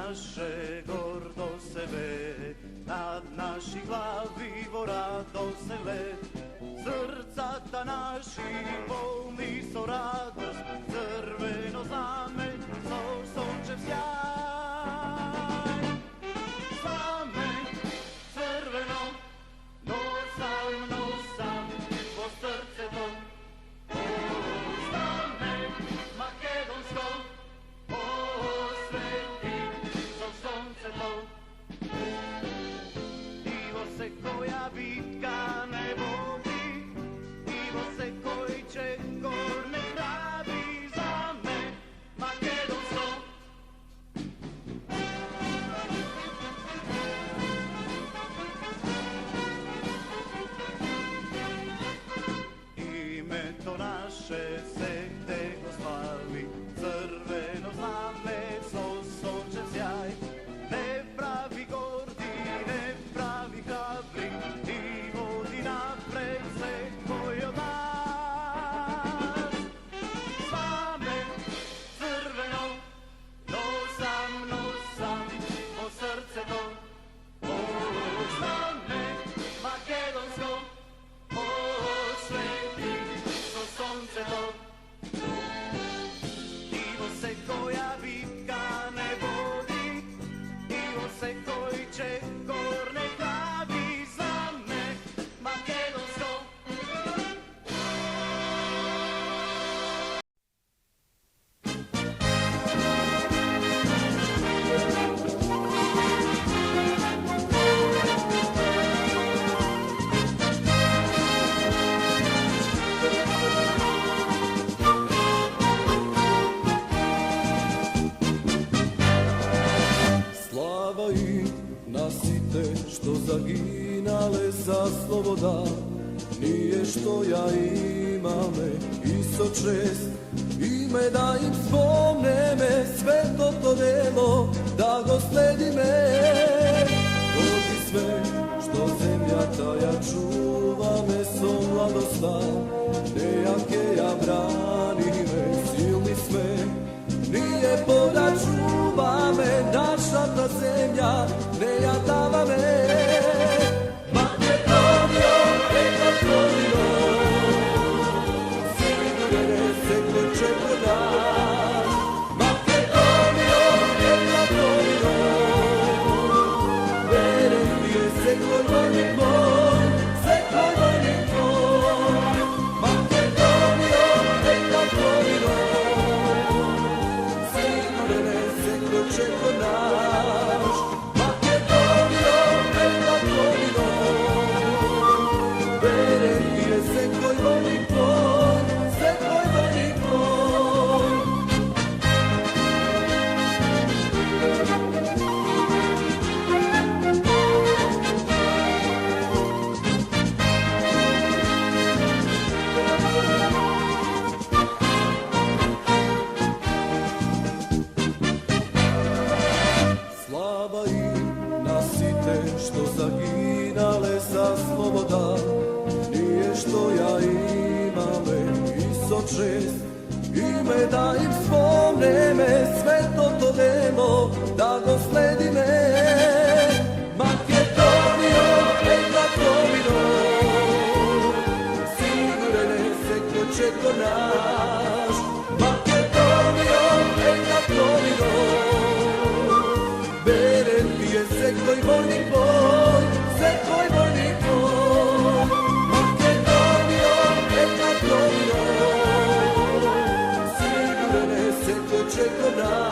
naše gordo sebe, nad naši glavi vorado sele, srca ta naši polni so radost, crveno zname, so sončev sjaj. Zname, crveno, nosam, po srce to, zname, makedonsko, osveti, so sonce to. Ivo se koja bitka ne vodi, Ivo se koji će gorne pravi za me, makedonsko. Ime to naše se tego slavi, crveno zname, so sončev sjaj. Ne pravi gordi, ne pravi hrabri, i vodi napred sve koji od nas. Zname, crveno, nosam, po srce to. Zname, makedonsko, osveti, so sonce to. Ivo se koja bitka ne vodi, Ivo se koji će gorne pravi za me, makedonsko. Slava im nasite što zaginale za sloboda, nije što ja imame isto čest, ime da im spomne me, sve to delo da go sledi me. Doti sve što zemlja taja čuva me so mladosta, nejake ja brani me, silni sve. Nije Boga čuva me, naša ta zemlja ne jadava me. Makedonio, Makedonio, sigurne se ko će kod nas. Makedonio, Makedonio, verem ti je se koji vojnik moj, se koji vojnik moj. Makedonio, Makedonio, čeko naš. Makedonio, Makedonio, verem ti je se koji vojnik moj, se koji vojnik moj. Slava im nasite što zaginale za sloboda, nije što ja imame isto čest, ime da im spomne me, sve to delo da go sledi me. Makedonio, Makedonio, sigurne se ko će ko naš. Makedonio, Makedonio, verem ti je se koji vojnik moj, se koji vojnik moj. Makedonio, Makedonio, sigurne se ko će kod nas.